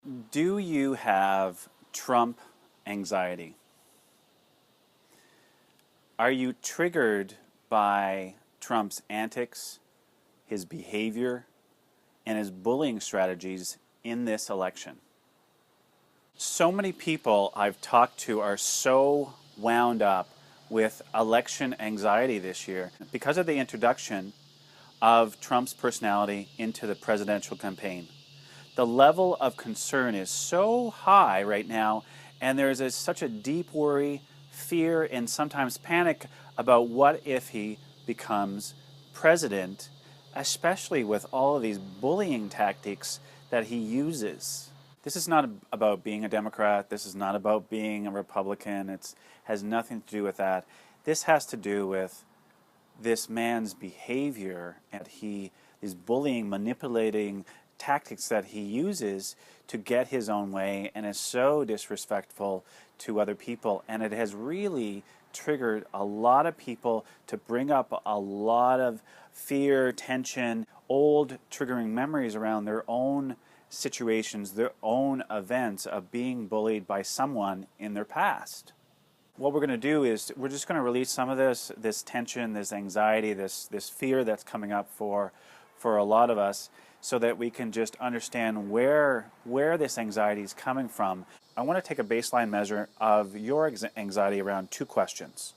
Do you have Trump anxiety? Are you triggered by Trump's antics, his behavior, and his bullying strategies in this election? So many people I've talked to are so wound up with election anxiety this year because of the introduction of Trump's personality into the presidential campaign. The level of concern is so high right now, and there's such a deep worry, fear, and sometimes panic about what if he becomes president, especially with all of these bullying tactics that he uses. This is not about being a Democrat. This is not about being a Republican. It has nothing to do with that. This has to do with this man's behavior and these bullying, manipulating tactics that he uses to get his own way, and is so disrespectful to other people, and it has really triggered a lot of people to bring up a lot of fear, tension, old triggering memories around their own situations, their own events of being bullied by someone in their past. What we're going to do is we're just going to release some of this tension, this anxiety, this fear that's coming up for a lot of us, so that we can just understand where this anxiety is coming from. I want to take a baseline measure of your anxiety around two questions.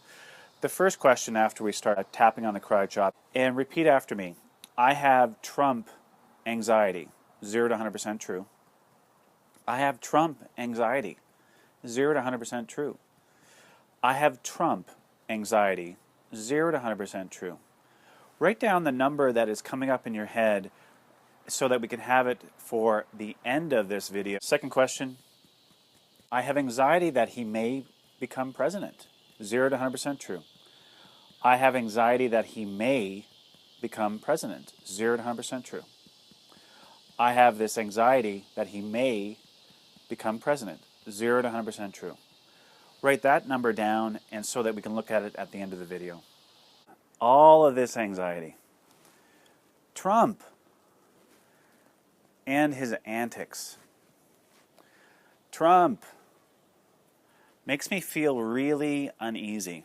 The first question, after we start tapping on the crowd shot, and repeat after me. I have Trump anxiety. 0 to 100% true. I have Trump anxiety. 0 to 100% true. I have Trump anxiety. 0 to 100% true. Write down the number that is coming up in your head so that we can have it for the end of this video. Second question, I have anxiety that he may become president. 0 to 100% true. I have anxiety that he may become president. 0 to 100% true. I have this anxiety that he may become president. 0 to 100% true. Write that number down, and so that we can look at it at the end of the video. All of this anxiety. Trump and his antics. Trump makes me feel really uneasy.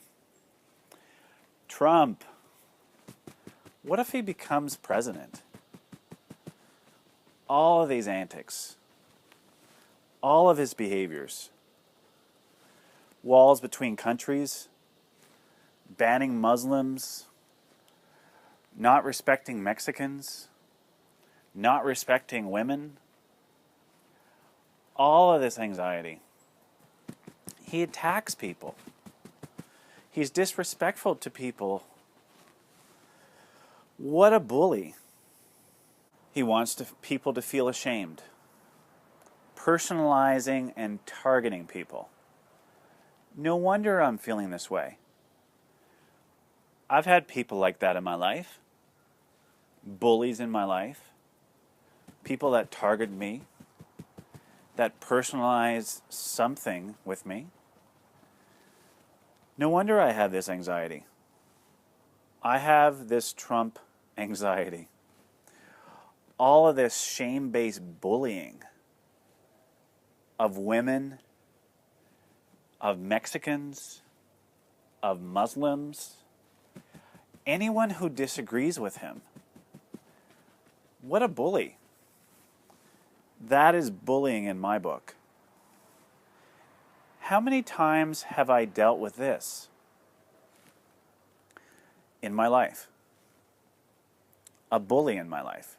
Trump, what if he becomes president? All of these antics, all of his behaviors, walls between countries, banning Muslims, not respecting Mexicans, not respecting women, all of this anxiety. He attacks people. He's disrespectful to people. What a bully. He wants people to feel ashamed, personalizing and targeting people. No wonder I'm feeling this way. I've had people like that in my life, bullies in my life, people that target me, that personalize something with me. No wonder I have this anxiety. I have this Trump anxiety. All of this shame-based bullying of women, of Mexicans, of Muslims, anyone who disagrees with him. What a bully. That is bullying in my book. How many times have I dealt with this in my life? A bully in my life.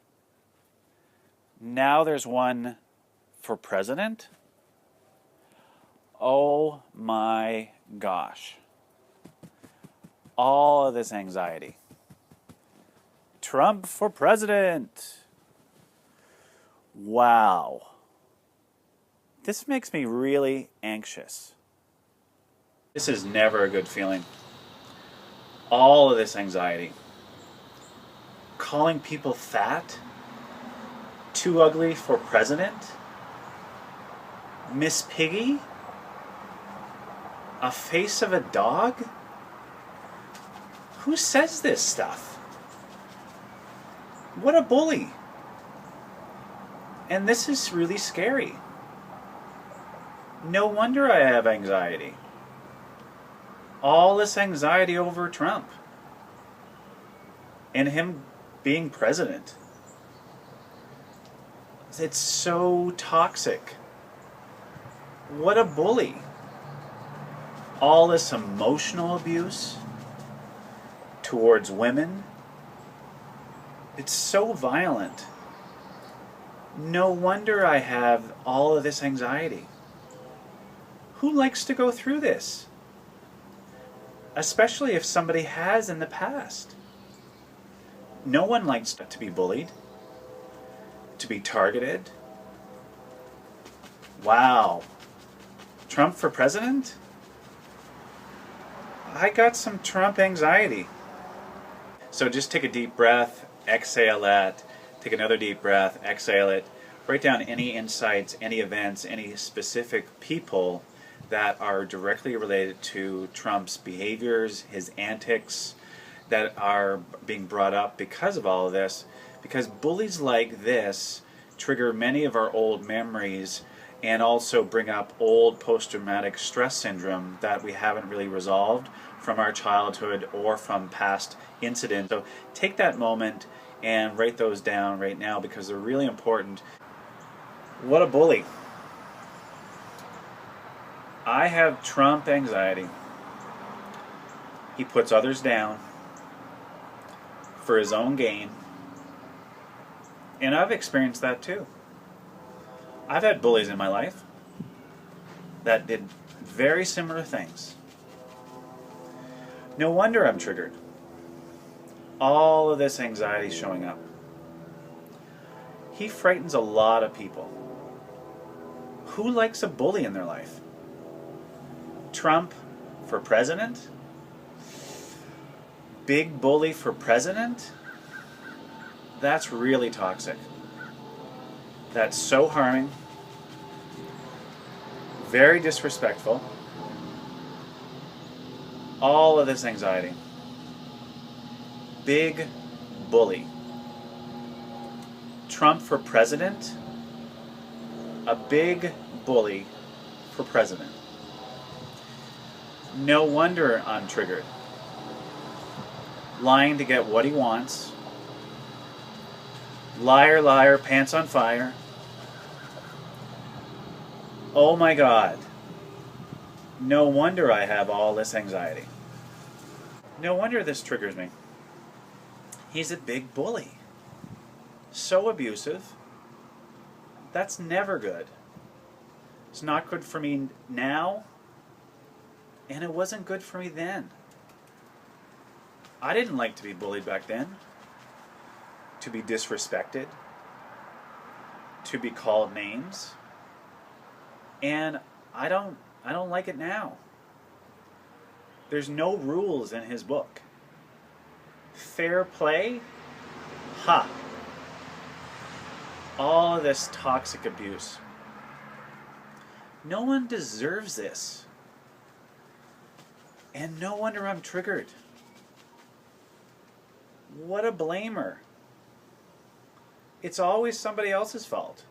Now there's one for president. Oh my gosh. All of this anxiety. Trump for president. Wow. This makes me really anxious. This is never a good feeling. All of this anxiety. Calling people fat. Too ugly for president. Miss Piggy. A face of a dog. Who says this stuff? What a bully. And this is really scary. No wonder I have anxiety. All this anxiety over Trump and him being president. It's so toxic. What a bully. All this emotional abuse towards women. It's so violent. No wonder I have all of this anxiety. Who likes to go through this? Especially if somebody has in the past. No one likes to be bullied, to be targeted. Wow. Trump for president? I got some Trump anxiety. So just take a deep breath, exhale that, take another deep breath, exhale it. Write down any insights, any events, any specific people that are directly related to Trump's behaviors, his antics, that are being brought up because of all of this. Because bullies like this trigger many of our old memories and also bring up old post-traumatic stress syndrome that we haven't really resolved from our childhood or from past incidents. So take that moment and write those down right now because they're really important. What a bully. I have Trump anxiety. He puts others down for his own gain. And I've experienced that too. I've had bullies in my life that did very similar things. No wonder I'm triggered. All of this anxiety showing up. He frightens a lot of people. Who likes a bully in their life? Trump for president? Big bully for president? That's really toxic. That's so harming. Very disrespectful. All of this anxiety. Big bully. Trump for president? A big bully for president. No wonder I'm triggered. Lying to get what he wants. Liar, liar, pants on fire. Oh my God. No wonder I have all this anxiety. No wonder this triggers me. He's a big bully. So abusive. That's never good. It's not good for me now, and it wasn't good for me then. I didn't like to be bullied back then, to be disrespected, to be called names, and I don't like it now. There's no rules in his book. Fair play? Ha! All of this toxic abuse. No one deserves this. And no wonder I'm triggered. What a blamer. It's always somebody else's fault.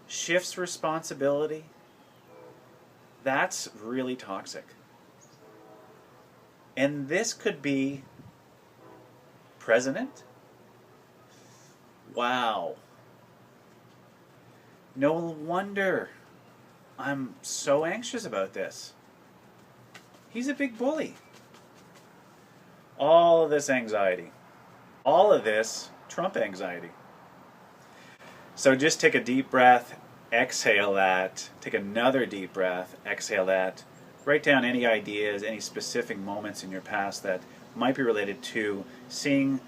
Shifts responsibility. That's really toxic. And this could be president? Wow. No wonder I'm so anxious about this. He's a big bully. All of this anxiety. All of this Trump anxiety. So just take a deep breath, exhale that, take another deep breath, exhale that. Write down any ideas, any specific moments in your past that might be related to seeing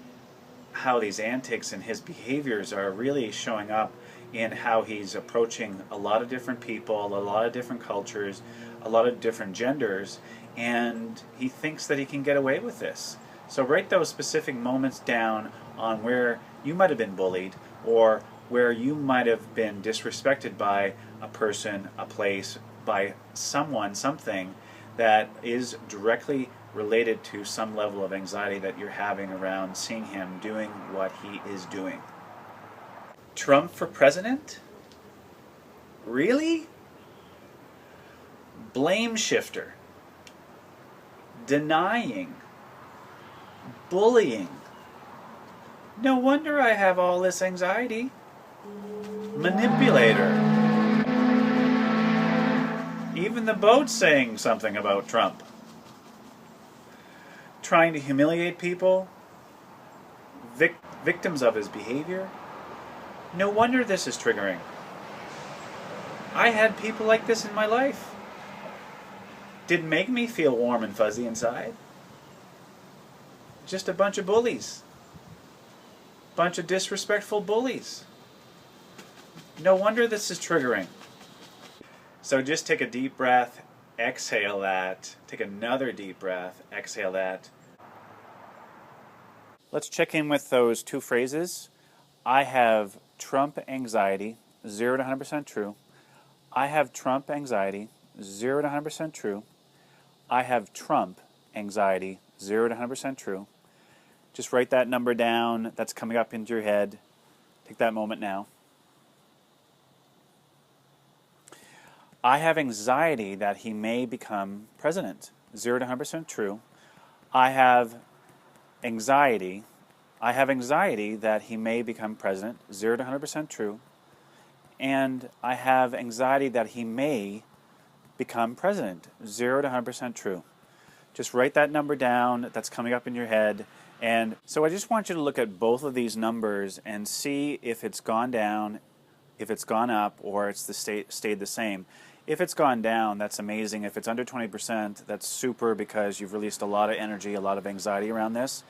how these antics and his behaviors are really showing up in how he's approaching a lot of different people, a lot of different cultures, a lot of different genders, and he thinks that he can get away with this. So write those specific moments down on where you might have been bullied or where you might have been disrespected by a person, a place, by someone, something that is directly related to some level of anxiety that you're having around seeing him doing what he is doing. Trump for president? Really? blame shifter, denying, bullying. No wonder I have all this anxiety. Manipulator. Even the boat's saying something about Trump. Trying to humiliate people, victims of his behavior. No wonder this is triggering. I had people like this in my life. Didn't make me feel warm and fuzzy inside. Just a bunch of bullies. Bunch of disrespectful bullies. No wonder this is triggering. So just take a deep breath, exhale that. Take another deep breath, exhale that. Let's check in with those two phrases. I have Trump anxiety, 0 to 100% true. I have Trump anxiety, 0 to 100% true. I have Trump anxiety, 0 to 100% true. Just write that number down that's coming up into your head. Take that moment now. I have anxiety that he may become president, 0 to 100% true. I have anxiety that he may become president, 0 to 100% true. And I have anxiety that he may become president, 0 to 100% true. Just write that number down that's coming up in your head. And so I just want you to look at both of these numbers and see if it's gone down, if it's gone up, or it's stayed the same. If it's gone down, that's amazing. If it's under 20%, that's super because you've released a lot of energy, a lot of anxiety around this.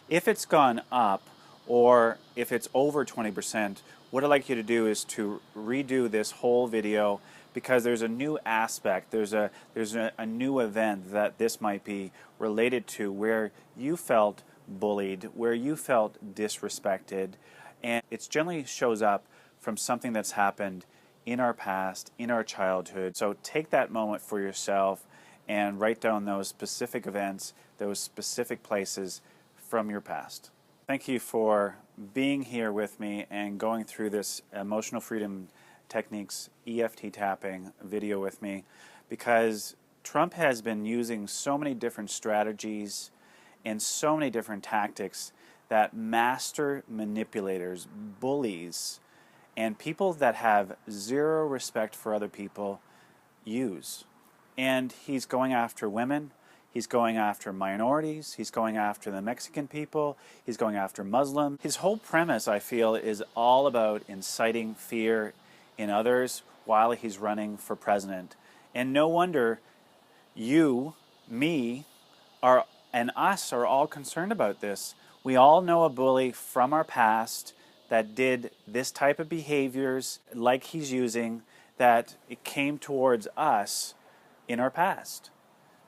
If it's gone up, or if it's over 20%, what I'd like you to do is to redo this whole video because there's a new aspect, there's a new event that this might be related to where you felt bullied, where you felt disrespected, and it generally shows up from something that's happened in our past, in our childhood. So take that moment for yourself and write down those specific events, those specific places from your past. Thank you for being here with me and going through this Emotional Freedom Techniques EFT Tapping video with me, because Trump has been using so many different strategies and so many different tactics that master manipulators, bullies, and people that have zero respect for other people use. And he's going after women, he's going after minorities, he's going after the Mexican people, he's going after Muslims. His whole premise, I feel, is all about inciting fear in others while he's running for president. And no wonder you, me, and us are all concerned about this. We all know a bully from our past that did this type of behaviors like he's using, that it came towards us in our past.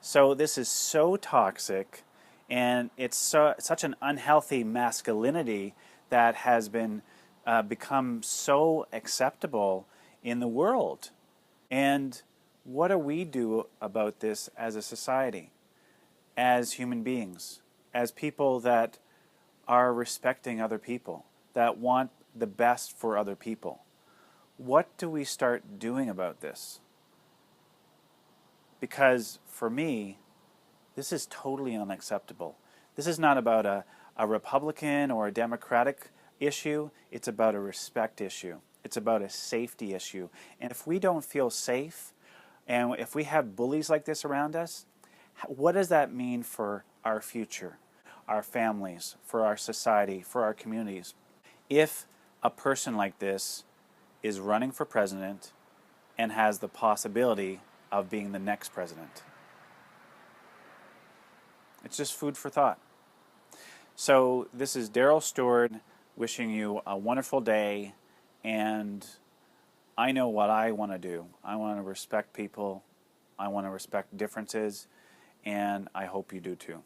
So this is so toxic, and it's such an unhealthy masculinity that has been become so acceptable in the world. And what do we do about this as a society, as human beings, as people that are respecting other people, that want the best for other people? What do we start doing about this? Because for me, this is totally unacceptable. This is not about a Republican or a Democratic issue. It's about a respect issue. It's about a safety issue. And if we don't feel safe, and if we have bullies like this around us, what does that mean for our future, our families, for our society, for our communities? If a person like this is running for president and has the possibility of being the next president. It's just food for thought. So this is Daryl Stewart wishing you a wonderful day, and I know what I want to do. I want to respect people, I want to respect differences, and I hope you do too.